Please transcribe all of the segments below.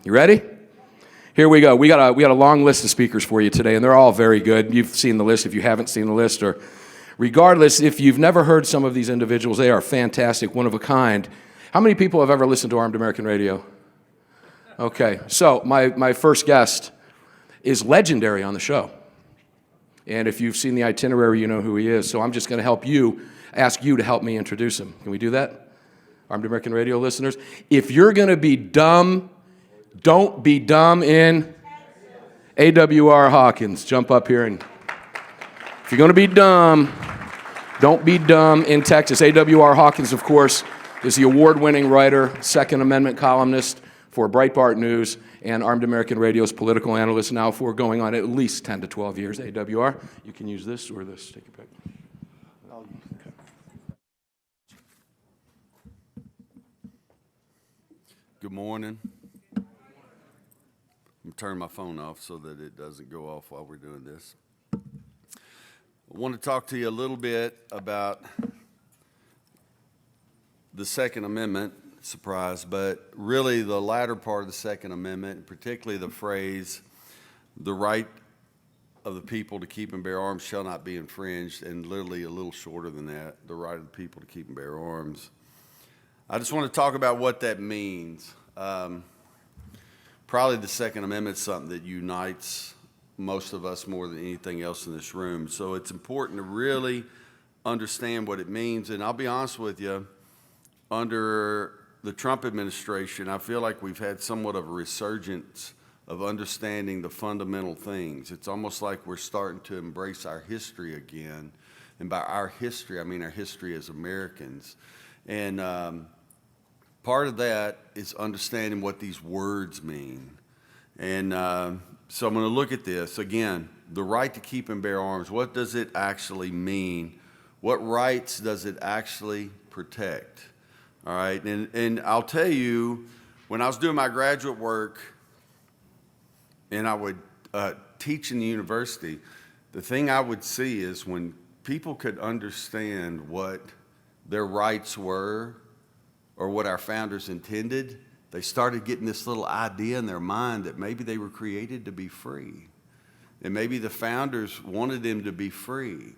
You ready? Here we go. We got a long list of speakers for you today, and they're all very good. You've seen the list if you haven't seen the list, or regardless, if you've never heard some of these individuals, they are fantastic, one of a kind. How many people have ever listened to Armed American Radio? Okay, so my first guest is legendary on the show. And if you've seen the itinerary, you know who he is. So I'm just going to ask you to help me introduce him. Can we do that? Armed American Radio listeners? If you're going to be dumb, don't be dumb in AWR Hawkins. Jump up here, and if you're going to be dumb, don't be dumb in Texas. AWR Hawkins, of course, is the award-winning writer, Second Amendment columnist for Breitbart News, and Armed American Radio's political analyst now for going on at least 10 to 12 years. AWR, you can use this or this. Take your pick. Good morning. I'm turning my phone off so that it doesn't go off while we're doing this. I want to talk to you a little bit about the Second Amendment, surprise, but really the latter part of the Second Amendment, particularly the phrase, the right of the people to keep and bear arms shall not be infringed, and literally a little shorter than that, the right of the people to keep and bear arms. I just want to talk about what that means. Probably the Second Amendment is something that unites most of us more than anything else in this room. So it's important to really understand what it means. And I'll be honest with you, under the Trump administration, I feel like we've had somewhat of a resurgence of understanding the fundamental things. It's almost like we're starting to embrace our history again. And by our history, I mean our history as Americans. And part of that is understanding what these words mean. And so I'm going to look at this. Again, the right to keep and bear arms. What does it actually mean? What rights does it actually protect? All right, and I'll tell you, when I was doing my graduate work and I would teach in the university, the thing I would see is when people could understand what their rights were or what our founders intended, they started getting this little idea in their mind that maybe they were created to be free. And maybe the founders wanted them to be free.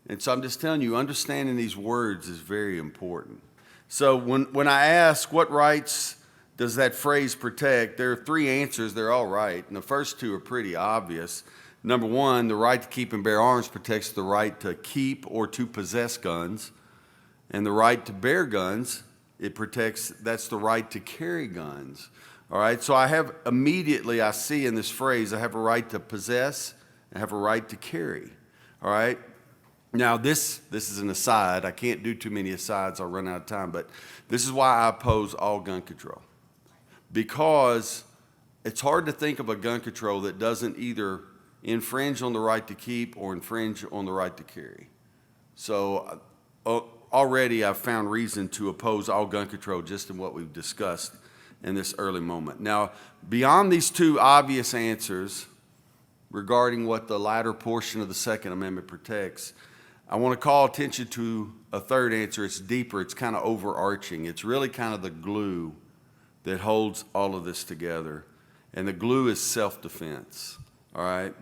And so I'm just telling you, understanding these words is very important. So when I ask what rights does that phrase protect, there are three answers. They're all right. And the first two are pretty obvious. Number one, the right to keep and bear arms protects the right to keep or to possess guns. And the right to bear guns, that's the right to carry guns. All right, so I see in this phrase, I have a right to possess, I have a right to carry. All right, now this is an aside. I can't do too many asides, I'll run out of time, but this is why I oppose all gun control. Because it's hard to think of a gun control that doesn't either infringe on the right to keep or infringe on the right to carry. So already I've found reason to oppose all gun control just in what we've discussed in this early moment. Now, beyond these two obvious answers regarding what the latter portion of the Second Amendment protects, I want to call attention to a third answer. It's deeper, it's kind of overarching. It's really kind of the glue that holds all of this together. And the glue is self-defense, all right?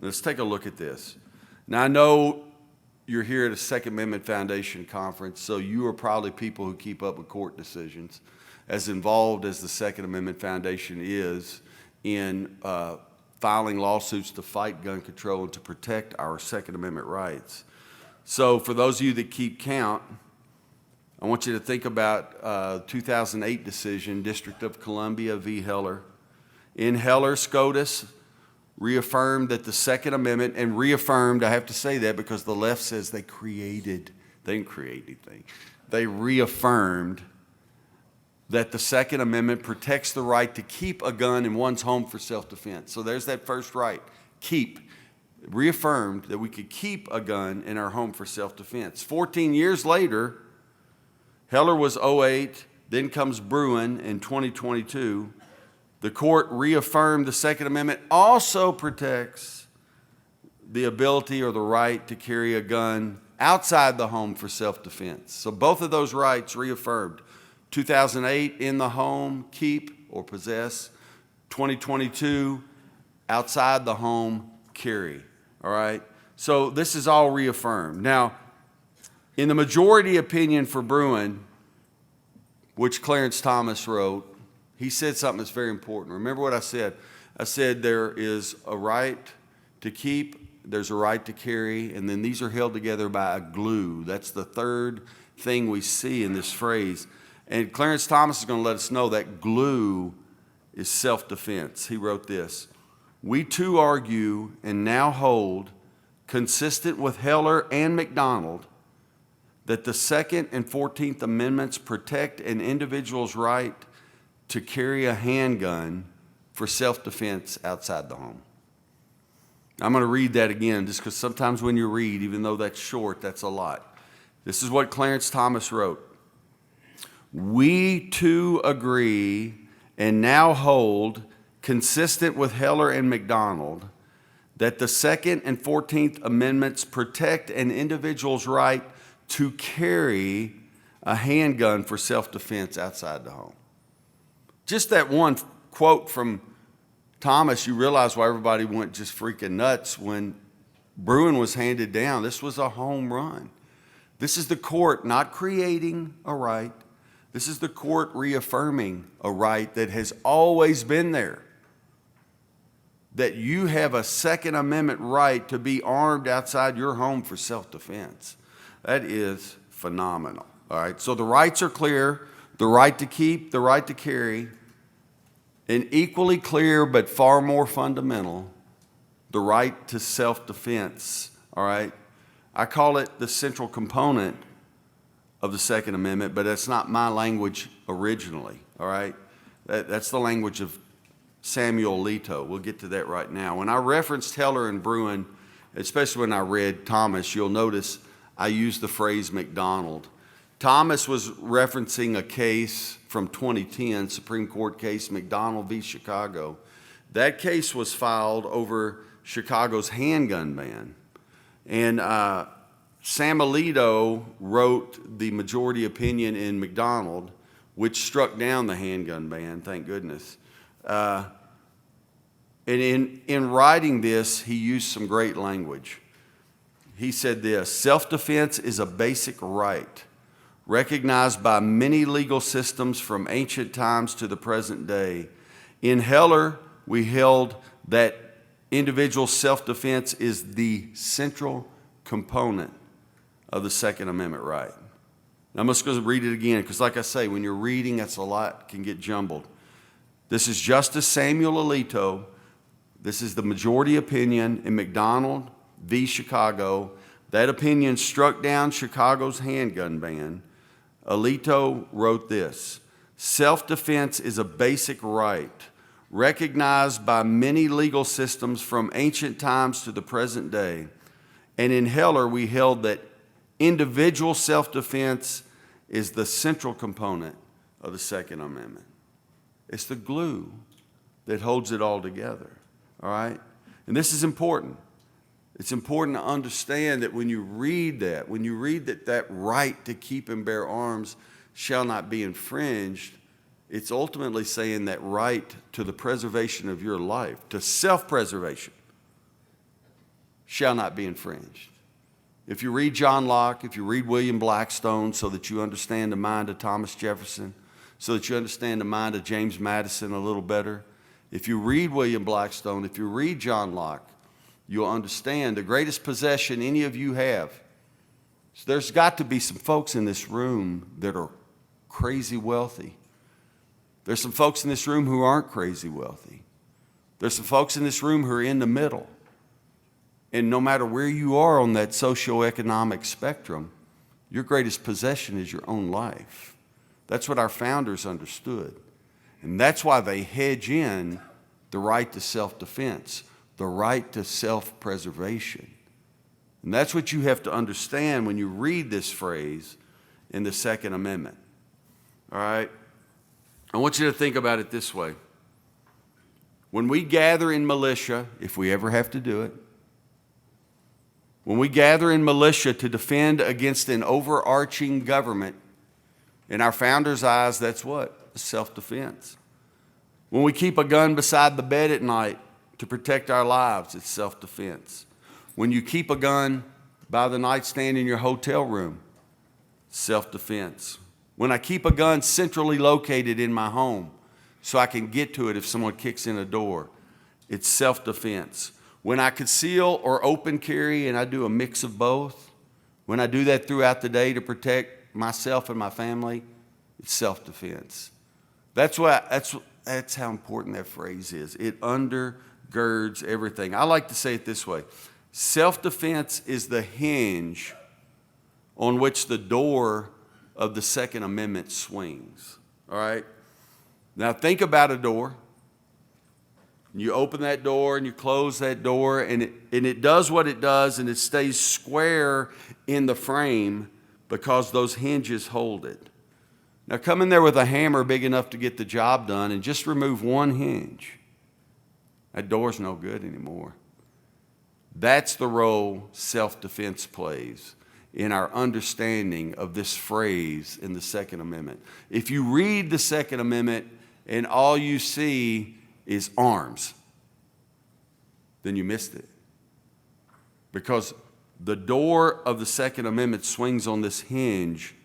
Let's take a look at this. Now, I know you're here at a Second Amendment Foundation conference, so you are probably people who keep up with court decisions, as involved as the Second Amendment Foundation is in filing lawsuits to fight gun control and to protect our Second Amendment rights. So for those of you that keep count, I want you to think about 2008 decision, District of Columbia v. Heller. In Heller, SCOTUS reaffirmed that the Second Amendment, and reaffirmed, I have to say that because the left says they didn't create anything. They reaffirmed that the Second Amendment protects the right to keep a gun in one's home for self-defense. So there's that first right, keep. Reaffirmed that we could keep a gun in our home for self-defense. 14 years later, Heller was 2008, then comes Bruin in 2022. The court reaffirmed the Second Amendment also protects the ability or the right to carry a gun outside the home for self-defense. So both of those rights reaffirmed. 2008, in the home, keep or possess. 2022, outside the home, carry. All right? So this is all reaffirmed. Now, in the majority opinion for Bruin, which Clarence Thomas wrote, he said something that's very important. Remember what I said? I said there is a right to keep, there's a right to carry, and then these are held together by a glue. That's the third thing we see in this phrase. And Clarence Thomas is going to let us know that glue is self-defense. He wrote this: "We too argue and now hold, consistent with Heller and McDonald, that the Second and 14th Amendments protect an individual's right to carry a handgun for self-defense outside the home." I'm going to read that again just because sometimes when you read, even though that's short, that's a lot. This is what Clarence Thomas wrote. "We too agree and now hold, consistent with Heller and McDonald, that the Second and 14th Amendments protect an individual's right to carry a handgun for self-defense outside the home." Just that one quote from Thomas, you realize why everybody went just freaking nuts when Bruin was handed down. This was a home run. This is the court not creating a right. This is the court reaffirming a right that has always been there. That you have a Second Amendment right to be armed outside your home for self-defense. That is phenomenal. All right, so the rights are clear: the right to keep, the right to carry, and equally clear but far more fundamental, the right to self-defense. All right, I call it the central component of the Second Amendment, but that's not my language originally. All right, that's the language of Samuel Alito. We'll get to that right now. When I referenced Heller and Bruin, especially when I read Thomas, you'll notice I used the phrase McDonald. Thomas was referencing a case from 2010, Supreme Court case, McDonald v. Chicago. That case was filed over Chicago's handgun ban. And Sam Alito wrote the majority opinion in McDonald, which struck down the handgun ban, thank goodness. And in writing this, he used some great language. He said this: "Self-defense is a basic right recognized by many legal systems from ancient times to the present day. In Heller, we held that individual self-defense is the central component of the Second Amendment right." Now, I'm just going to read it again because, like I say, when you're reading, that's a lot, can get jumbled. This is Justice Samuel Alito. This is the majority opinion in McDonald v. Chicago. That opinion struck down Chicago's handgun ban. Alito wrote this: "Self-defense is a basic right recognized by many legal systems from ancient times to the present day. And in Heller, we held that individual self-defense is the central component of the Second Amendment." It's the glue that holds it all together, all right? And this is important. It's important to understand that when you read that that right to keep and bear arms shall not be infringed, it's ultimately saying that right to the preservation of your life, to self-preservation, shall not be infringed. If you read John Locke, if you read William Blackstone, so that you understand the mind of Thomas Jefferson, so that you understand the mind of James Madison a little better, if you read William Blackstone, if you read John Locke, you'll understand the greatest possession any of you have. So there's got to be some folks in this room that are crazy wealthy. There's some folks in this room who aren't crazy wealthy. There's some folks in this room who are in the middle. And no matter where you are on that socioeconomic spectrum, your greatest possession is your own life. That's what our founders understood. And that's why they hedge in the right to self-defense, the right to self-preservation. And that's what you have to understand when you read this phrase in the Second Amendment. All right? I want you to think about it this way. When we gather in militia, if we ever have to do it, when we gather in militia to defend against an overarching government, in our founders' eyes, that's what? Self-defense. When we keep a gun beside the bed at night to protect our lives, it's self-defense. When you keep a gun by the nightstand in your hotel room, self-defense. When I keep a gun centrally located in my home so I can get to it if someone kicks in a door, it's self-defense. When I conceal or open carry, and I do a mix of both, when I do that throughout the day to protect myself and my family, it's self-defense. That's how important that phrase is. It undergirds everything. I like to say it this way. Self-defense is the hinge on which the door of the Second Amendment swings. All right? Now think about a door. You open that door and you close that door, and it does what it does, and it stays square in the frame because those hinges hold it. Now come in there with a hammer big enough to get the job done and just remove one hinge. That door's no good anymore. That's the role self-defense plays in our understanding of this phrase in the Second Amendment. If you read the Second Amendment and all you see is arms, then you missed it. Because the door of the Second Amendment swings on this hinge,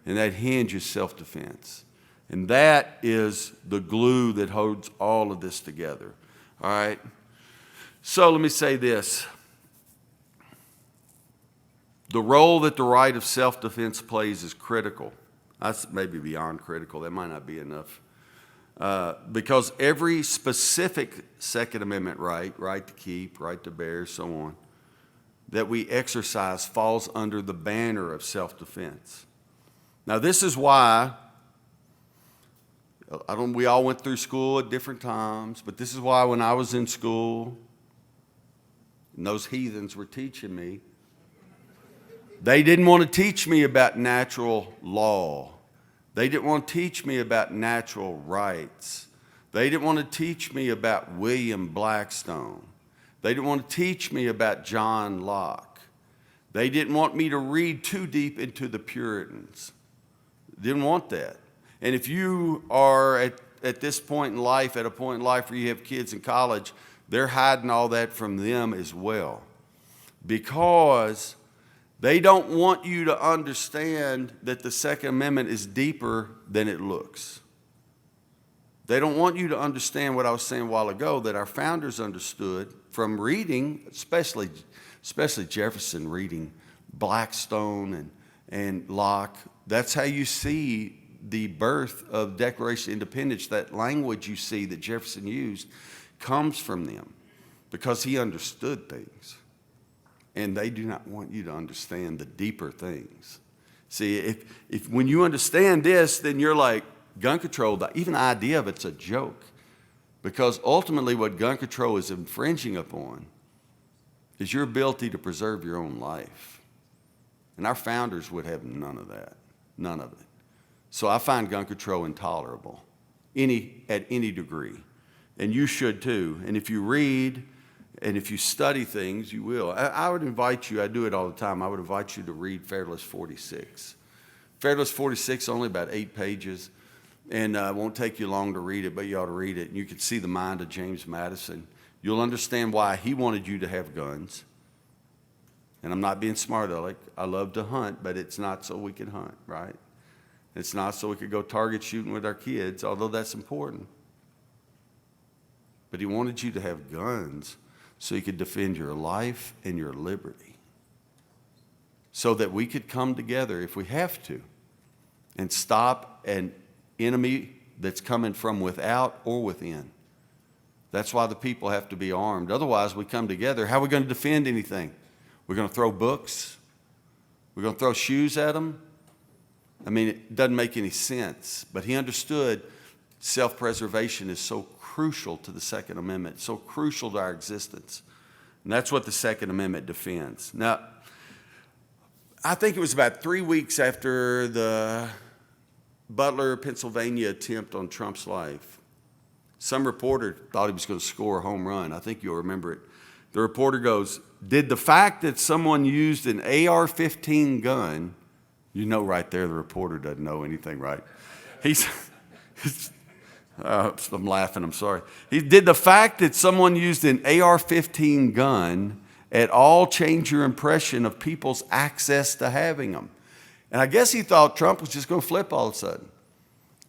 and that hinge is self-defense. And that is the glue that holds all of this together. All right? So let me say this. The role that the right of self-defense plays is critical. That's maybe beyond critical. That might not be enough. Because every specific Second Amendment right to keep, right to bear, so on, that we exercise falls under the banner of self-defense. Now, this is why, we all went through school at different times, but this is why when I was in school, and those heathens were teaching me, they didn't want to teach me about natural law. They didn't want to teach me about natural rights. They didn't want to teach me about William Blackstone. They didn't want to teach me about John Locke. They didn't want me to read too deep into the Puritans. Didn't want that. And if you are at this point in life, at a point in life where you have kids in college, they're hiding all that from them as well. Because they don't want you to understand that the Second Amendment is deeper than it looks. They don't want you to understand what I was saying a while ago, that our founders understood from reading, especially Jefferson, reading Blackstone and Locke. That's how you see the birth of Declaration of Independence. That language you see that Jefferson used comes from them because he understood things. And they do not want you to understand the deeper things. See, if when you understand this, then you're like, gun control, even the idea of it's a joke. Because ultimately what gun control is infringing upon is your ability to preserve your own life. And our founders would have none of that, none of it. So I find gun control intolerable, at any degree. And you should too. And if you read, and if you study things, you will. I would invite you, I do it all the time, I would invite you to read Federalist 46. Federalist 46 is only about 8 pages, and it won't take you long to read it, but you ought to read it. And you can see the mind of James Madison. You'll understand why he wanted you to have guns. And I'm not being smart aleck. I love to hunt, but it's not so we can hunt, right? It's not so we could go target shooting with our kids, although that's important. But he wanted you to have guns so you could defend your life and your liberty. So that we could come together, if we have to, and stop an enemy that's coming from without or within. That's why the people have to be armed. Otherwise, we come together. How are we going to defend anything? We're going to throw books? We're going to throw shoes at them? I mean, it doesn't make any sense. But he understood self-preservation is so crucial to the Second Amendment, so crucial to our existence. And that's what the Second Amendment defends. Now, I think it was about 3 weeks after the Butler, Pennsylvania attempt on Trump's life, some reporter thought he was going to score a home run. I think you'll remember it. The reporter goes, "Did the fact that someone used an AR-15 gun," you know right there the reporter doesn't know anything, right? I'm laughing, I'm sorry. Did the fact that someone used an AR-15 gun at all change your impression of people's access to having them? And I guess he thought Trump was just going to flip all of a sudden.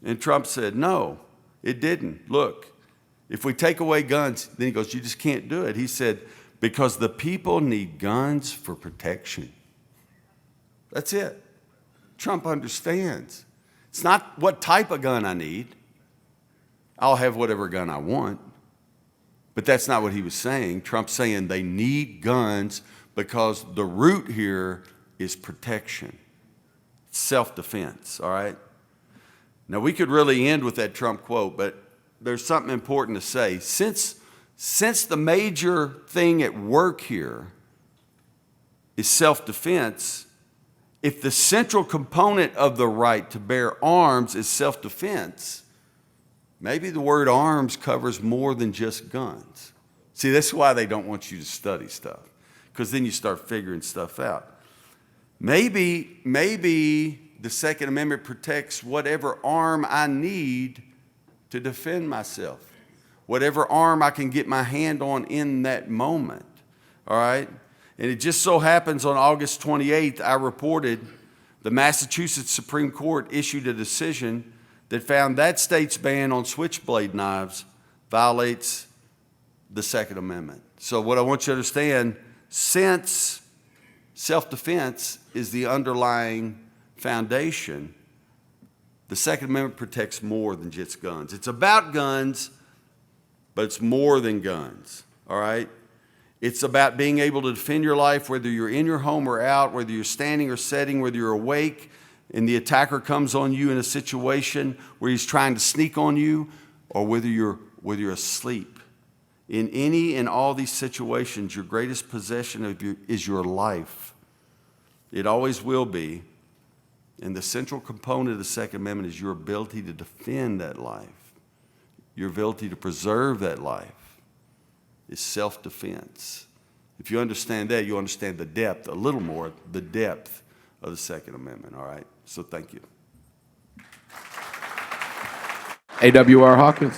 And Trump said, no, it didn't. Look, if we take away guns, then he goes, you just can't do it. He said, because the people need guns for protection. That's it. Trump understands. It's not what type of gun I need. I'll have whatever gun I want. But that's not what he was saying. Trump's saying they need guns because the root here is protection, self-defense, all right? Now, we could really end with that Trump quote, but there's something important to say. Since the major thing at work here is self-defense, if the central component of the right to bear arms is self-defense, maybe the word arms covers more than just guns. See, that's why they don't want you to study stuff, because then you start figuring stuff out. Maybe the Second Amendment protects whatever arm I need to defend myself, whatever arm I can get my hand on in that moment, all right? And it just so happens on August 28th, I reported the Massachusetts Supreme Court issued a decision that found that state's ban on switchblade knives violates the Second Amendment. So what I want you to understand, since self-defense is the underlying foundation, the Second Amendment protects more than just guns. It's about guns, but it's more than guns, all right? It's about being able to defend your life, whether you're in your home or out, whether you're standing or sitting, whether you're awake and the attacker comes on you in a situation where he's trying to sneak on you, or whether you're asleep. In any and all these situations, your greatest possession is your life. It always will be. And the central component of the Second Amendment is your ability to defend that life, your ability to preserve that life. Is self-defense. If you understand that, you understand the depth, a little more, the depth of the Second Amendment, all right? So thank you. AWR Hawkins.